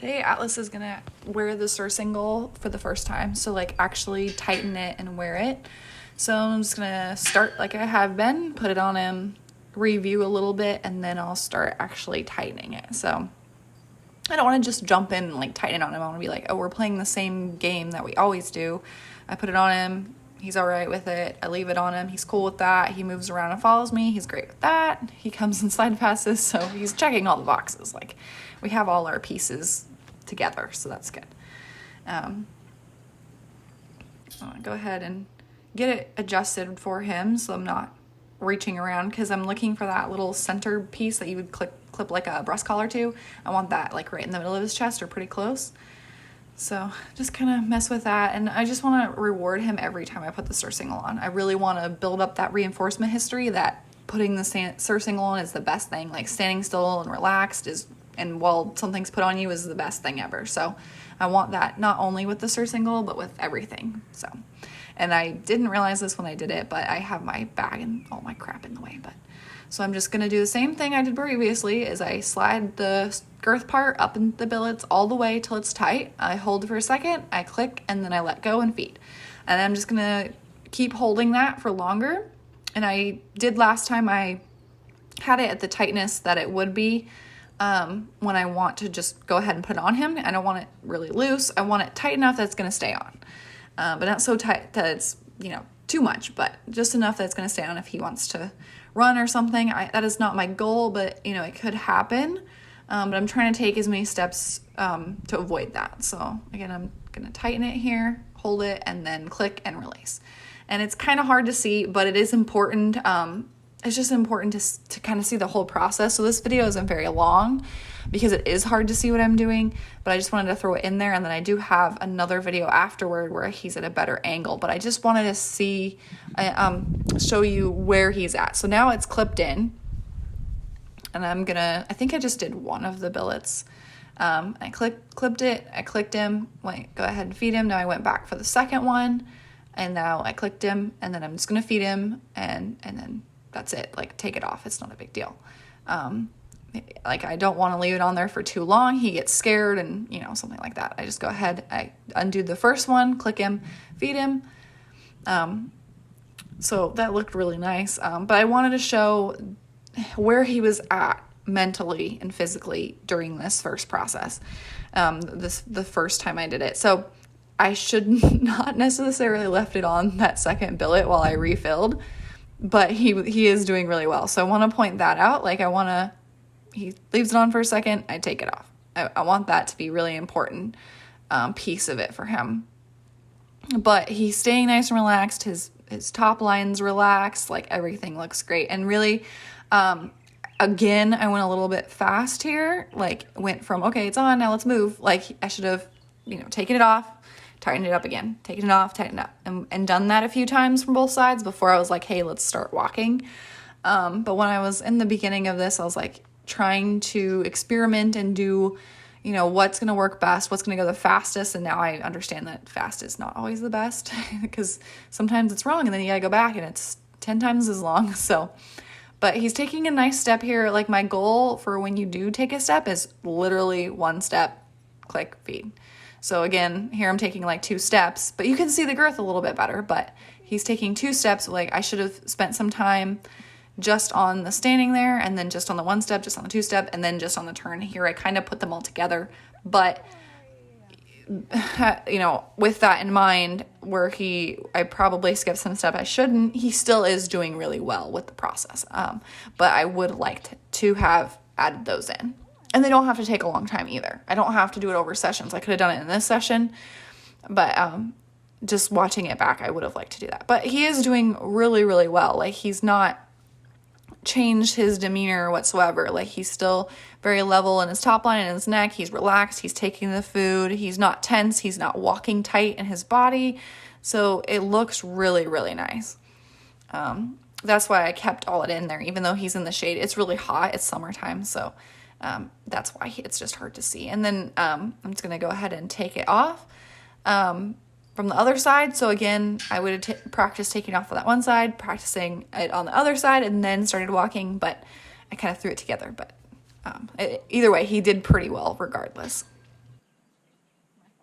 Today Atlas is gonna wear the surcingle for the first time, so like actually tighten it and wear it. So I'm just gonna start like I have been, put it on him, review a little bit, and then I'll start actually tightening it. So I don't want to just jump in and like tighten it on him. I want to be like, oh, we're playing the same game that we always do. I put it on him, he's all right with it. I leave it on him, he's cool with that. He moves around and follows me, he's great with that. He comes and slide passes, so he's checking all the boxes. Like, we have all our pieces together, so that's good. I'll go ahead and get it adjusted for him so I'm not reaching around, because I'm looking for that little center piece that you would clip like a breast collar to. I want that like right in the middle of his chest or pretty close. So just kind of mess with that, and I just want to reward him every time I put the surcingle on. I really want to build up that reinforcement history that putting the surcingle on is the best thing. Like, standing still and relaxed and while something's put on you is the best thing ever. So I want that not only with the surcingle but with everything. So, and I didn't realize this when I did it, but I have my bag and all my crap in the way. But so I'm just gonna do the same thing I did previously. Is I slide the girth part up in the billets all the way till it's tight. I hold for a second, I click, and then I let go and feed. And I'm just gonna keep holding that for longer. And I did last time, I had it at the tightness that it would be when I want to just go ahead and put it on him. I don't want it really loose. I want it tight enough that it's gonna stay on. But not so tight that it's, too much, but just enough that it's gonna stay on if he wants to run or something. That is not my goal, but it could happen. But I'm trying to take as many steps to avoid that. So again, I'm gonna tighten it here, hold it, and then click and release. And it's kind of hard to see, but it is important. It's just important to kind of see the whole process. So this video isn't very long because it is hard to see what I'm doing, but I just wanted to throw it in there. And then I do have another video afterward where he's at a better angle, but I just wanted to see, show you where he's at. So now it's clipped in, and I think I just did one of the billets. I clipped it, I clicked him, go ahead and feed him. Now I went back for the second one, and now I clicked him, and then I'm just gonna feed him, and then that's it. Like, take it off. It's not a big deal. Like, I don't want to leave it on there for too long. He gets scared and, something like that. I just go ahead, I undo the first one, click him, feed him. So that looked really nice. But I wanted to show where he was at mentally and physically during this first process. The first time I did it. So I should not necessarily left it on that second billet while I refilled, but he is doing really well. So I want to point that out. Like, he leaves it on for a second, I take it off. I want that to be really important piece of it for him. But he's staying nice and relaxed. His top line's relaxed. Like, everything looks great. And really, again, I went a little bit fast here. Like, went from, okay, it's on, now let's move. Like, I should have, taken it off, tighten it up again, taken it off, tighten it up, and done that a few times from both sides before I was like, hey, let's start walking. But when I was in the beginning of this, I was like trying to experiment and do, what's going to work best, what's going to go the fastest. And now I understand that fast is not always the best because sometimes it's wrong and then you got to go back and it's 10 times as long. So, but he's taking a nice step here. Like, my goal for when you do take a step is literally one step, click, feed. So again, here I'm taking like 2 steps, but you can see the girth a little bit better, but he's taking 2 steps. Like, I should have spent some time just on the standing there, and then just on the 1 step, just on the 2 step, and then just on the turn here. I kind of put them all together, but with that in mind, where I probably skipped some step I shouldn't, he still is doing really well with the process. But I would like to have added those in. And they don't have to take a long time either. I don't have to do it over sessions. I could have done it in this session, but just watching it back, I would have liked to do that. But he is doing really, really well. Like, he's not changed his demeanor whatsoever. Like, he's still very level in his top line and his neck. He's relaxed. He's taking the food. He's not tense. He's not walking tight in his body. So it looks really, really nice. That's why I kept all it in there, even though he's in the shade. It's really hot. It's summertime, so that's why it's just hard to see. And then I'm just going to go ahead and take it off from the other side. So again, I would have practiced taking off on that one side, practicing it on the other side, and then started walking, but I kind of threw it together. But either way, he did pretty well regardless.